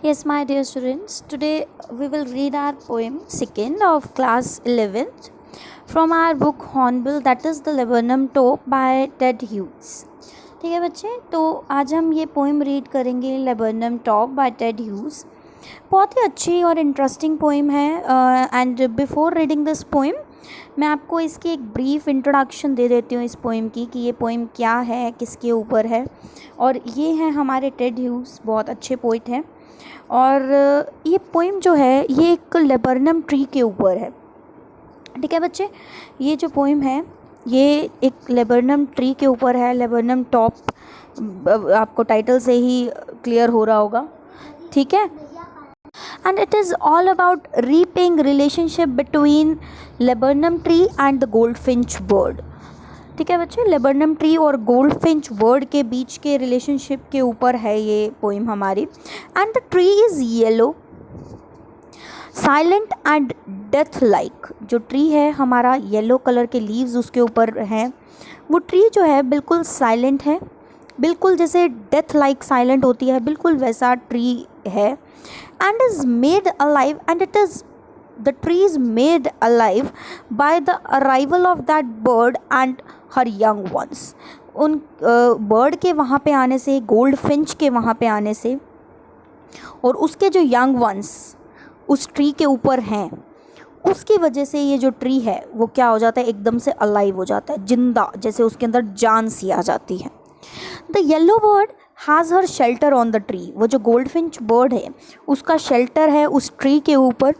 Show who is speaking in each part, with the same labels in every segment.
Speaker 1: Yes, my dear students, today we will read our poem second of class 11th from our book Hornbill, that is the Laburnum Top by Ted Hughes. ठीक है बच्चे, तो आज हम ये poem read करेंगे laburnum top bye Ted Hughes. बहुत ही अच्छी और इंटरेस्टिंग पोएम है. And before reading this poem मैं आपको इसकी एक ब्रीफ इंट्रोडक्शन दे देती हूँ इस पोएम की, कि ये पोएम क्या है, किसके ऊपर है. और ये हैं हमारे टेड ह्यूज, बहुत अच्छे पोइट हैं. और ये पोएम जो है ये एक लेबर्नम ट्री के ऊपर है. ठीक है बच्चे, ये जो पोएम है ये एक लेबर्नम ट्री के ऊपर है. लेबर्नम टॉप आपको टाइटल से ही क्लियर हो रहा होगा. ठीक है, and it is all about repaying relationship between laburnum tree and the goldfinch bird. ठीक है बच्चे, लेबर्नम ट्री और गोल्डफिंच बर्ड के बीच के रिलेशनशिप के ऊपर है ये पोइम हमारी. And the tree is yellow, silent and death like. जो ट्री है हमारा, येलो कलर के लीव्स उसके ऊपर हैं. वो ट्री जो है बिल्कुल साइलेंट है, बिल्कुल जैसे डेथ लाइक साइलेंट होती है, बिल्कुल वैसा ट्री है. And is made alive, and it is the tree is made alive by the arrival of that bird and her young ones. उन बर्ड के वहाँ पे आने से, गोल्ड फिंच के वहाँ पे आने से, और उसके जो यंग वंस उस ट्री के ऊपर हैं, उसकी वजह से ये जो ट्री है वो क्या हो जाता है, एकदम से अलाइव हो जाता है, जिंदा, जैसे उसके अंदर जान सी आ जाती है. The yellow bird has her shelter on the tree. वो जो गोल्ड फिंच बर्ड है उसका शेल्टर है उस ट्री के ऊपर.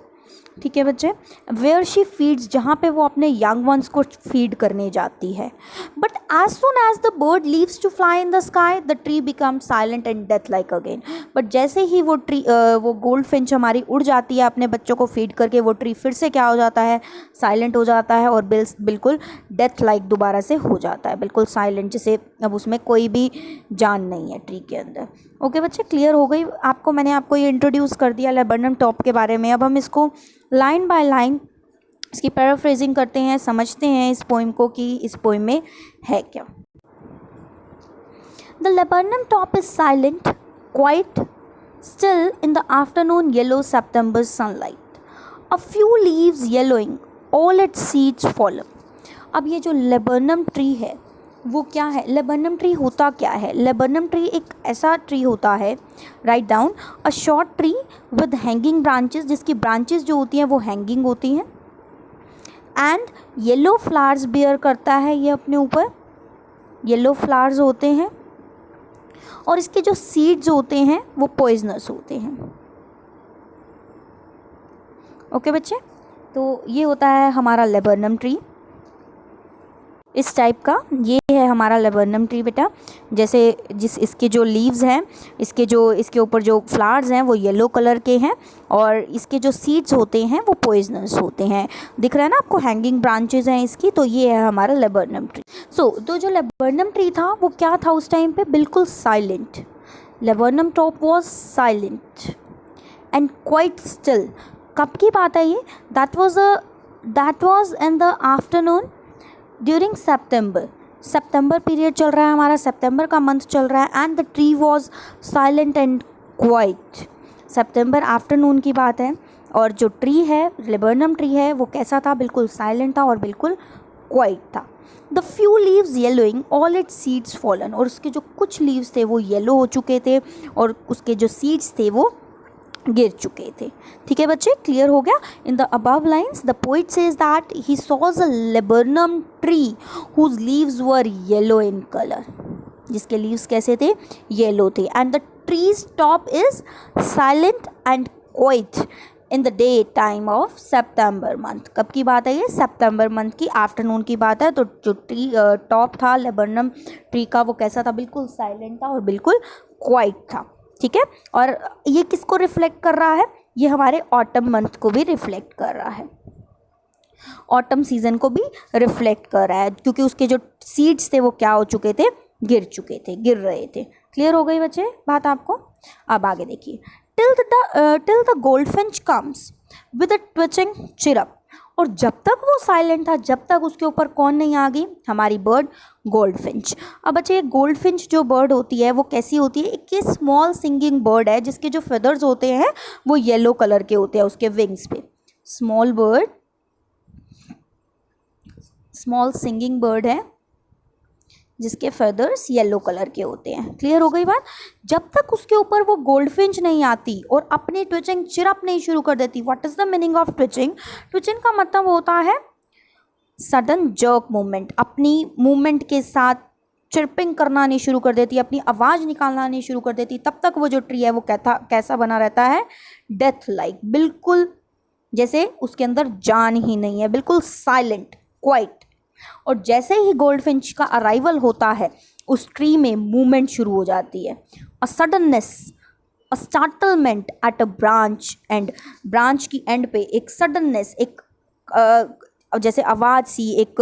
Speaker 1: ठीक है बच्चे, वेयर शी फीड्स, जहाँ पे वो अपने यंग वंस को फीड करने जाती है. But as soon as the bird leaves to fly in the sky, the tree become silent and death like again. But जैसे ही वो ट्री वो गोल्ड फिंच हमारी उड़ जाती है अपने बच्चों को फीड करके, वो ट्री फिर से क्या हो जाता है, साइलेंट हो जाता है, और बिल्कुल डेथ लाइक दोबारा से हो जाता है, बिल्कुल साइलेंट, जैसे अब उसमें कोई भी जान नहीं है ट्री के अंदर. ओके बच्चे, क्लियर हो गई आपको. मैंने आपको ये इंट्रोड्यूस कर दिया लेबर्नम टॉप के बारे में. अब हम इसको लाइन बाय लाइन इसकी पैराफ्रेजिंग करते हैं, समझते हैं इस पोइम को कि इस पोइम में है क्या. The laburnum top is silent, quite, still in the afternoon yellow September sunlight. A few leaves yellowing, all its seeds fallen. अब ये जो लेबर्नम ट्री है वो क्या है, लेबर्नम ट्री होता क्या है. लेबर्नम ट्री एक ऐसा ट्री होता है, write down, a short tree with hanging branches, जिसकी ब्रांचेस जो होती हैं वो हैंगिंग होती हैं. एंड येलो फ्लावर्स बियर करता है ये अपने ऊपर, येलो फ्लावर्स होते हैं, और इसके जो सीड्स होते हैं वो पॉइजनस होते हैं. ओके बच्चे, तो ये होता है हमारा लेबर्नम ट्री, इस टाइप का. ये है हमारा लेबर्नम ट्री बेटा. जैसे इसके जो लीव्स हैं, इसके ऊपर जो फ्लावर्स हैं वो येलो कलर के हैं, और इसके जो सीड्स होते हैं वो पॉइजनस होते हैं. दिख रहा है ना आपको, हैंगिंग ब्रांचेस हैं इसकी. तो ये है हमारा लेबर्नम ट्री. तो जो लेबर्नम ट्री था वो क्या था उस टाइम पे, बिल्कुल silent. Laburnum top was silent and quite still. कब की बात है ये, that was in the afternoon during September period चल रहा है हमारा, सितंबर का मंथ चल रहा है. And the tree was silent and quite. September afternoon की बात है, और जो ट्री है, लेबर्नम ट्री है, वो कैसा था, बिल्कुल साइलेंट था और बिल्कुल क्वाइट था. The few leaves yellowing, all it's seeds fallen. और उसके जो कुछ लीव्स थे वो येलो हो चुके थे, और उसके जो सीड्स थे वो गिर चुके थे. ठीक है बच्चे, क्लियर हो गया. In the above lines the poet says that he saw a laburnum tree whose leaves were yellow in colour, जिसके लीव्स कैसे थे, येलो थे. And the tree's top is silent and quiet in the day time of September month. कब की बात है ये, सितंबर month की आफ्टरनून की बात है. तो जो ट्री टॉप था लेबर्नम ट्री का वो कैसा था, बिल्कुल साइलेंट था और बिल्कुल क्वाइट था. ठीक है, और ये किसको रिफ्लेक्ट कर रहा है, ये हमारे ऑटम मंथ को भी रिफ्लेक्ट कर रहा है, ऑटम सीजन को भी रिफ्लेक्ट कर रहा है, क्योंकि उसके जो सीड्स थे वो क्या हो चुके थे, गिर रहे थे. क्लियर हो गई बच्चे बात आपको. अब आगे देखिए. Till the goldfinch comes with a twitching chirrup, और जब तक वो साइलेंट था, जब तक उसके ऊपर कौन नहीं आ गई, हमारी बर्ड गोल्डफिंच। अब बच्चे, गोल्डफिंच जो बर्ड होती है वो कैसी होती है, एक स्मॉल सिंगिंग बर्ड है जिसके जो फेदर्स होते हैं वो येलो कलर के होते हैं उसके विंग्स पे। Small bird, small singing bird है जिसके फेदर्स येलो कलर के होते हैं। क्लियर हो गई बात। जब तक उसके ऊपर वो गोल्डफिंच नहीं आती और अपनी ट्विचिंग चिरप नहीं शुरू कर देती। What is the meaning of twitching? Twitching का मतलब होता है सडन जर्क मूवमेंट। अपनी मूवमेंट के साथ चिरपिंग करना नहीं शुरू कर देती, अपनी आवाज़ निकालना नहीं शुरू कर देती, तब तक वो जो ट्री है वो कैसा बना रहता है, डेथ लाइक, बिल्कुल जैसे उसके अंदर जान ही नहीं है, बिल्कुल साइलेंट, क्वाइट। और जैसे ही गोल्डफिंच का अराइवल होता है उस ट्री में मूवमेंट शुरू हो जाती है। A suddenness, a startlement at a branch end, branch की एंड पे एक सडननेस, एक जैसे आवाज़ सी, एक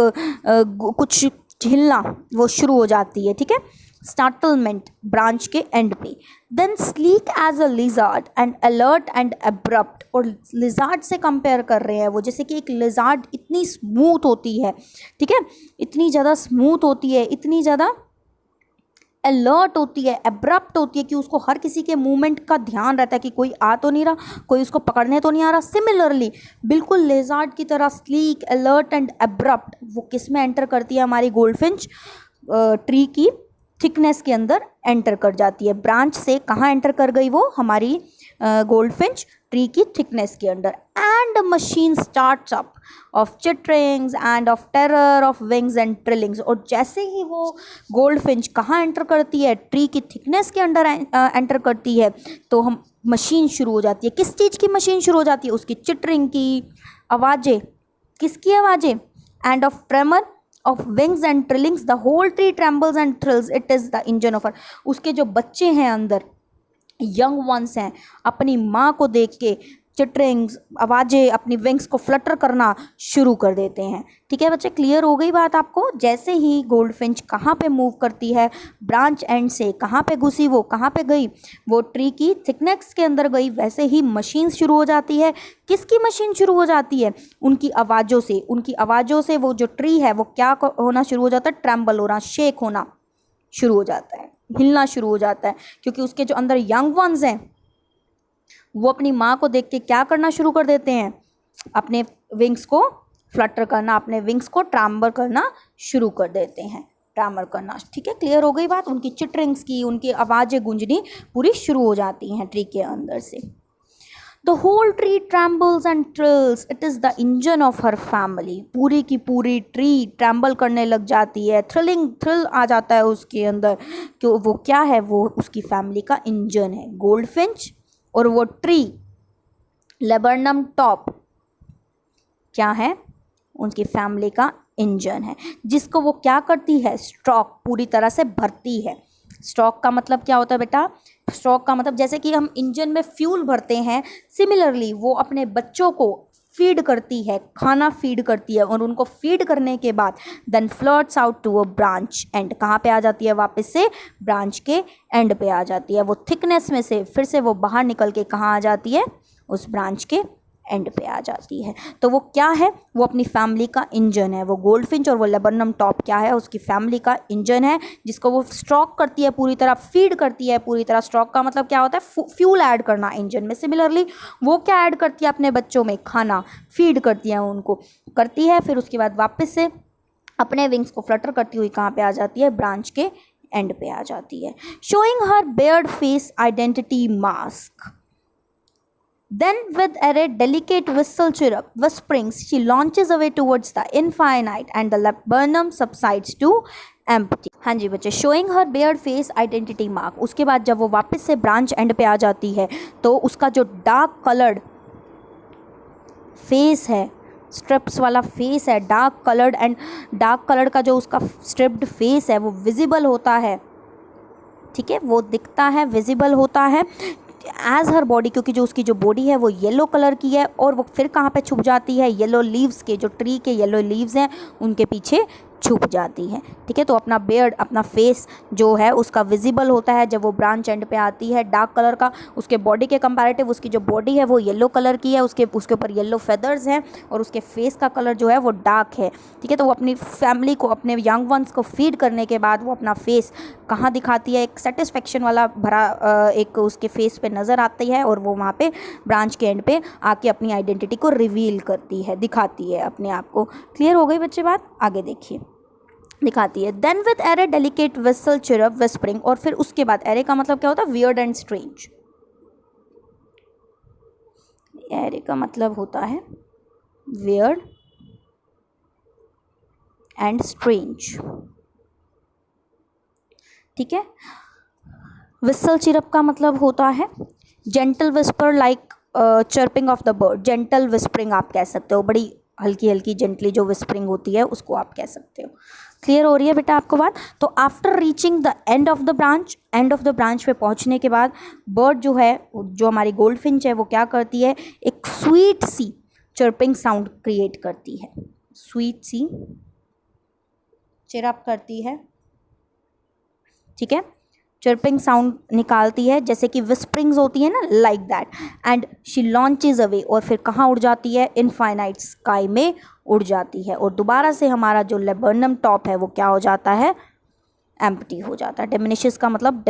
Speaker 1: कुछ हिलना वो शुरू हो जाती है। ठीक है, स्टार्टलमेंट ब्रांच के एंड पे। Then sleek as a lizard and alert and abrupt, और लिजार्ड से कंपेयर कर रहे हैं वो, जैसे कि एक लिजार्ड इतनी स्मूथ होती है, ठीक है, इतनी ज़्यादा स्मूथ होती है, इतनी ज़्यादा अलर्ट होती है, एब्रप्ट होती है कि उसको हर किसी के मूवमेंट का ध्यान रहता है कि कोई आ तो नहीं रहा, कोई उसको पकड़ने तो नहीं आ रहा। सिमिलरली बिल्कुल लेजार्ड की तरह स्लीक, अलर्ट एंड एब्रप्ट वो किस में एंटर करती है, हमारी गोल्डफिंच ट्री की थिकनेस के अंदर एंटर कर जाती है। ब्रांच से कहाँ एंटर कर गई वो, हमारी गोल्डफिंच ट्री की थिकनेस के अंदर। And machine starts up of चिटरिंग्स end of terror of wings and trillings, और जैसे ही वो गोल्डफिंच कहाँ एंटर करती है, ट्री की थिकनेस के अंदर एंटर करती है, तो हम मशीन शुरू हो जाती है। किस चीज़ की मशीन शुरू हो जाती है, उसकी चिटरिंग की आवाज़ें, किसकी आवाज़ें, end of tremor of wings and trillings, the whole tree trembles and thrills, it is the engine of her। उसके जो बच्चे हैं अंदर, यंग वंस हैं, अपनी माँ को देख के चिटरिंग्स, आवाज़ें, अपनी विंग्स को फ्लटर करना शुरू कर देते हैं। ठीक है बच्चे, क्लियर हो गई बात आपको। जैसे ही गोल्डफिंच कहाँ पे मूव करती है, ब्रांच एंड से कहाँ पे घुसी, वो कहाँ पे गई, वो ट्री की थिकनेस के अंदर गई, वैसे ही मशीन शुरू हो जाती है। किसकी मशीन शुरू हो जाती है, उनकी आवाज़ों से। उनकी आवाज़ों से वो जो ट्री है वो क्या होना शुरू हो जाता है, ट्रैम्बल होना, शेक होना शुरू हो जाता है, हिलना शुरू हो जाता है, क्योंकि उसके जो अंदर यंग वंस हैं वो अपनी माँ को देख के क्या करना शुरू कर देते हैं, अपने विंग्स को फ्लटर करना, अपने विंग्स को ट्रैम्बर करना शुरू कर देते हैं, ट्रैमर करना। ठीक है, क्लियर हो गई बात। उनकी चिटरिंग्स की, उनकी आवाज़ें गूंजनी पूरी शुरू हो जाती हैं ट्री के अंदर से। The whole tree trembles and trills, it is the engine of her family. पूरी की पूरी ट्री ट्रैम्बल करने लग जाती है, थ्रिल आ जाता है उसके अंदर, कि वो क्या है, वो उसकी फैमिली का इंजन है। गोल्डफिंच और वो ट्री लेबरनम टॉप क्या है, उनकी फैमिली का इंजन है, जिसको वो क्या करती है, स्टॉक पूरी तरह से भरती है। स्टॉक का मतलब क्या होता है बेटा, स्टॉक का मतलब जैसे कि हम इंजन में फ्यूल भरते हैं, सिमिलरली वो अपने बच्चों को फीड करती है, खाना फीड करती है, और उनको फीड करने के बाद then flirts out to a branch end, कहाँ पे आ जाती है, वापस से ब्रांच के एंड पे आ जाती है। वो थिकनेस में से फिर से वो बाहर निकल के कहाँ आ जाती है, उस ब्रांच के एंड पे आ जाती है। तो वो क्या है, वो अपनी फैमिली का इंजन है। वो गोल्डफिंच और वो लेबरनम टॉप क्या है, उसकी फैमिली का इंजन है, जिसको वो स्टॉक करती है, पूरी तरह फीड करती है पूरी तरह। स्टॉक का मतलब क्या होता है, फ्यूल ऐड करना इंजन में। सिमिलरली वो क्या ऐड करती है अपने बच्चों में, खाना फीड करती है, उनको करती है, फिर उसके बाद वापस से अपने विंग्स को फ्लटर करती हुई कहाँ पे आ जाती है, ब्रांच के एंड पे आ जाती है। Showing her bared face identity mask, then with a delicate whistle chirrup whisperings she launches away towards the infinite and the laburnum subsides to empty। हाँ जी बच्चे, showing her bared face identity mark, उसके बाद जब वो वापस से branch and पे आ जाती है तो उसका जो डार्क कलर्ड फेस है, स्ट्रिप्स वाला फेस है, dark coloured and dark colour का जो उसका स्ट्रिप्ड फेस है वो विजिबल होता है। ठीक है, वो दिखता है, विजिबल होता है एज हर बॉडी, क्योंकि जो उसकी जो बॉडी है वो येलो कलर की है, और वो फिर कहाँ पे छुप जाती है, येलो लीव्स के, जो ट्री के येलो लीव्स हैं उनके पीछे छुप जाती है। ठीक है, तो अपना बियर्ड, अपना फेस जो है उसका विजिबल होता है जब वो ब्रांच एंड पे आती है, डार्क कलर का। उसके बॉडी के कंपैरेटिव उसकी जो बॉडी है वो येलो कलर की है, उसके ऊपर येलो फेदर्स हैं और उसके फेस का कलर जो है वो डार्क है। ठीक है, तो वो अपनी फैमिली को, अपने यंग वंस को फीड करने के बाद वो अपना फेस कहाँ दिखाती है, एक सेटिस्फेक्शन वाला भरा एक उसके फेस पे नज़र आती है और वो वहाँ पे ब्रांच के एंड पे आके अपनी आइडेंटिटी को रिवील करती है, दिखाती है अपने आप को। क्लियर हो गई बच्चे बात? आगे देखिए, दिखाती है। Then with a delicate whistle chirp whispering, और फिर उसके बाद एरे का मतलब क्या होता है? Weird and strange. एरे का मतलब होता है वियर्ड एंड स्ट्रेंज। ठीक है, विसल चिरप का मतलब होता है gentle whisper like chirping of the bird. Gentle whispering आप कह सकते हो, बड़ी हल्की हल्की जेंटली जो विस्परिंग होती है उसको आप कह सकते हो। क्लियर हो रही है बेटा आपको बात? तो after reaching the end of the branch, end of the branch पे पहुंचने के बाद बर्ड जो है, जो हमारी गोल्डफिंच है, वो क्या करती है? एक स्वीट सी चर्पिंग साउंड क्रिएट करती है, स्वीट सी चिरप करती है। ठीक है, चर्पिंग साउंड निकालती है जैसे कि विस्परिंग्स होती है ना, like that. And she launches away, और फिर कहाँ उड़ जाती है? इनफाइनाइट स्काई में उड़ जाती है। और दोबारा से हमारा जो लेबर्नम टॉप है वो क्या हो जाता है? एम्प्टी हो जाता है। डिमिनिशेस का मतलब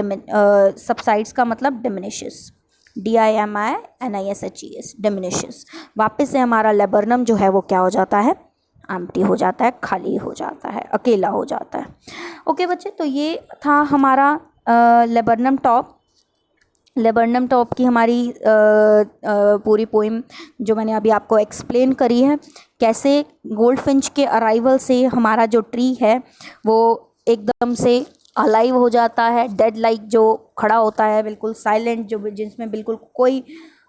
Speaker 1: सबसाइड्स का मतलब डिमिनिशेस, DIMINISHES, डिमिनिशेस। वापस से हमारा लेबर्नम जो है वो क्या हो जाता है? एम्प्टी हो जाता है, खाली हो जाता है, अकेला हो जाता है। ओके बच्चे, तो ये था हमारा लेबर्नम टॉप। लेबर्नम टॉप की हमारी पूरी पोइम जो मैंने अभी आपको एक्सप्लेन करी है, कैसे गोल्डफिंच के अराइवल से हमारा जो ट्री है वो एकदम से अलाइव हो जाता है, डेड लाइक जो खड़ा होता है, बिल्कुल साइलेंट, जो जिसमें बिल्कुल कोई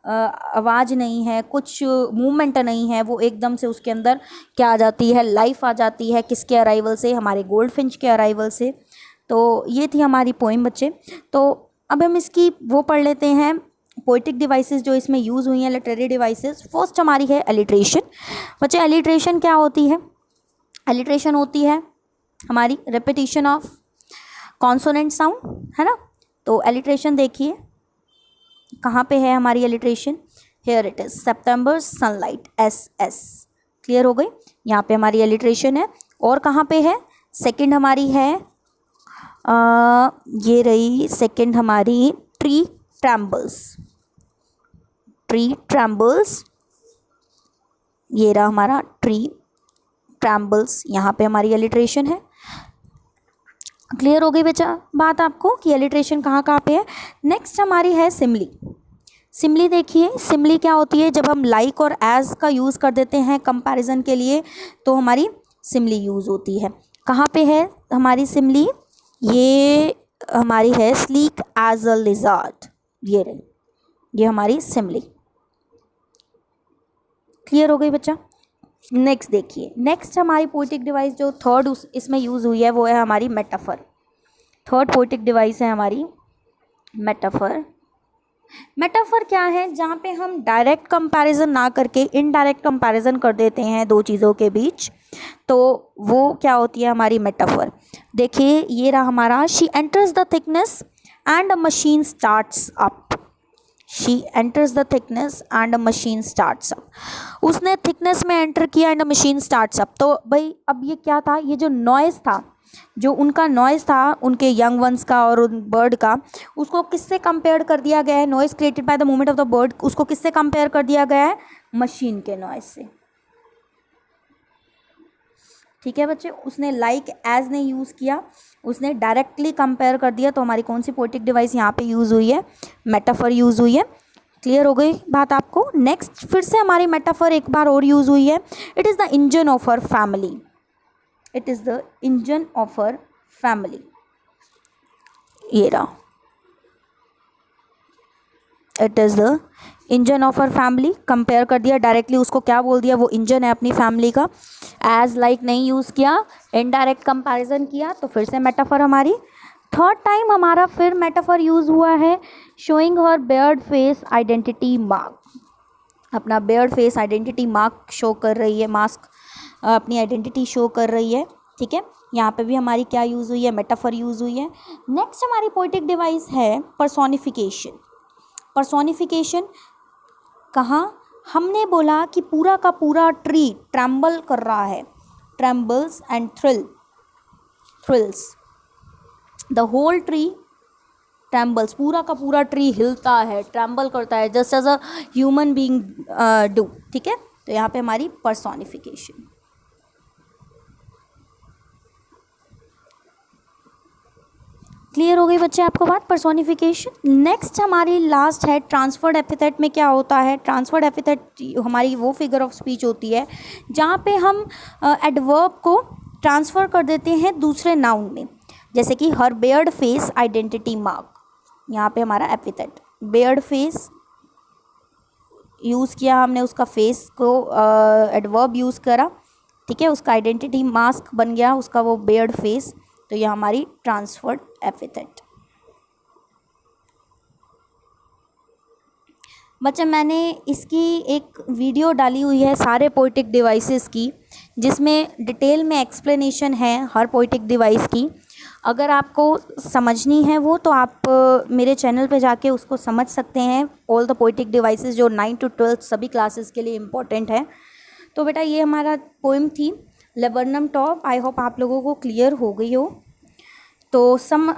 Speaker 1: आवाज़ नहीं है, कुछ मूवमेंट नहीं है, वो एकदम से उसके अंदर क्या आ जाती है? लाइफ आ जाती है। किसके अराइवल से? हमारे गोल्डफिंच के अराइवल से। तो ये थी हमारी पोइम बच्चे। तो अब हम इसकी वो पढ़ लेते हैं, पोइटिक डिवाइसेस जो इसमें यूज़ हुई हैं, लिटरेरी डिवाइसेस। फर्स्ट हमारी है एलिट्रेशन। बच्चे एलिट्रेशन क्या होती है? एलिट्रेशन होती है हमारी रिपीटिशन ऑफ कॉन्सोनेंट साउंड, है ना। तो एलिट्रेशन देखिए कहाँ पे है हमारी alliteration? Here it is, September sunlight, SS। Clear हो गई? यहाँ पे हमारी एलिट्रेशन है। और कहाँ पे है? सेकंड हमारी है ये रही सेकंड हमारी, ट्री ट्रैम्बल्स। ट्री ट्रैम्बल्स, ये रहा हमारा ट्री ट्रैम्बल्स, यहाँ पे हमारी एलिट्रेशन है। क्लियर हो गई बच्चा बात आपको कि एलिट्रेशन कहाँ कहाँ पे है? नेक्स्ट हमारी है सिमली। सिमली देखिए, सिमली क्या होती है? जब हम लाइक और एज का यूज़ कर देते हैं कंपैरिजन के लिए तो हमारी सिमली यूज़ होती है। कहाँ पे है हमारी सिमली? ये हमारी है स्लीक एज अ लिजार्ड, ये रही, ये हमारी सिमली। क्लियर हो गई बच्चा? नेक्स्ट देखिए, नेक्स्ट हमारी पोइटिक डिवाइस जो थर्ड इसमें यूज़ हुई है वो है हमारी मेटाफर। थर्ड पोइटिक डिवाइस है हमारी मेटाफर। मेटाफर क्या है? जहाँ पे हम डायरेक्ट कंपैरिजन ना करके इनडायरेक्ट कंपैरिजन कर देते हैं दो चीज़ों के बीच, तो वो क्या होती है हमारी मेटाफर। देखिए ये रहा हमारा, she enters the thickness and a machine starts up. She enters the thickness and a machine starts up. उसने थिकनेस में एंटर किया and a machine starts up. तो भाई अब ये क्या था? ये जो नॉइज़ था, जो उनका नॉइज़ था उनके यंग वंस का और उन बर्ड का, उसको किससे कंपेयर कर दिया गया है? Noise created by the movement of the bird, उसको किससे कंपेयर कर दिया गया है? मशीन के नॉइज़ से। ठीक है बच्चे, उसने लाइक एज ने यूज़ किया, उसने डायरेक्टली कंपेयर कर दिया। तो हमारी कौन सी पोएटिक डिवाइस यहाँ पे यूज़ हुई है? मेटाफर यूज़ हुई है। क्लियर हो गई बात आपको? नेक्स्ट फिर से हमारी मेटाफर एक बार और यूज़ हुई है। It is the engine of our family. It is the engine of our family, ये रहा, it is the engine of our family. Compare कर दिया डायरेक्टली, उसको क्या बोल दिया? वो इंजन है अपनी फैमिली का। एज लाइक नहीं यूज़ किया, इनडायरेक्ट कंपैरिजन किया, तो फिर से मेटाफर हमारी। थर्ड टाइम हमारा फिर मेटाफर यूज़ हुआ है, showing her bared face identity mark. अपना bared face identity mark show कर रही है, मास्क अपनी आइडेंटिटी शो कर रही है। ठीक है, यहाँ पे भी हमारी क्या यूज़ हुई है, मेटाफर यूज़ हुई है। नेक्स्ट हमारी पोएटिक डिवाइस है पर्सोनिफिकेशन। पर्सोनिफिकेशन कहाँ, हमने बोला कि पूरा का पूरा ट्री ट्रैम्बल कर रहा है, trembles and thrills, the whole tree trembles, पूरा का पूरा ट्री हिलता है, ट्रैम्बल करता है, just as a human being do. ठीक है, तो यहाँ पे हमारी पर्सोनिफिकेशन। क्लियर हो गई बच्चे आपको बात, पर्सोनिफिकेशन। नेक्स्ट हमारी लास्ट है ट्रांसफर्ड एपिथेट। में क्या होता है, ट्रांसफर्ड एपिथेट हमारी वो फिगर ऑफ स्पीच होती है जहाँ पे हम एडवर्ब को ट्रांसफ़र कर देते हैं दूसरे नाउन में, जैसे कि हर बेयर्ड फेस आइडेंटिटी मार्क। यहाँ पे हमारा एपिथेट बेयर्ड फेस यूज़ किया हमने, उसका फेस को एडवर्ब यूज़ करा, ठीक है, उसका आइडेंटिटी मास्क बन गया उसका वो बेयर्ड फेस, तो यह हमारी ट्रांसफर्ड एपिथेट। बच्चा मैंने इसकी एक वीडियो डाली हुई है सारे पोएटिक डिवाइसेस की, जिसमें डिटेल में एक्सप्लेनेशन है हर पोएटिक डिवाइस की। अगर आपको समझनी है वो, तो आप मेरे चैनल पे जाके उसको समझ सकते हैं, ऑल द पोएटिक डिवाइसेस जो 9 to 12 सभी क्लासेस के लिए इम्पोर्टेंट है। तो बेटा ये हमारा पोएम थी लेबरनम टॉप। आई होप आप लोगों को क्लियर हो गई हो। तो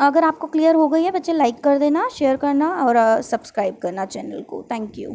Speaker 1: अगर आपको क्लियर हो गई है बच्चे, लाइक कर देना, शेयर करना और सब्सक्राइब करना चैनल को। Thank you.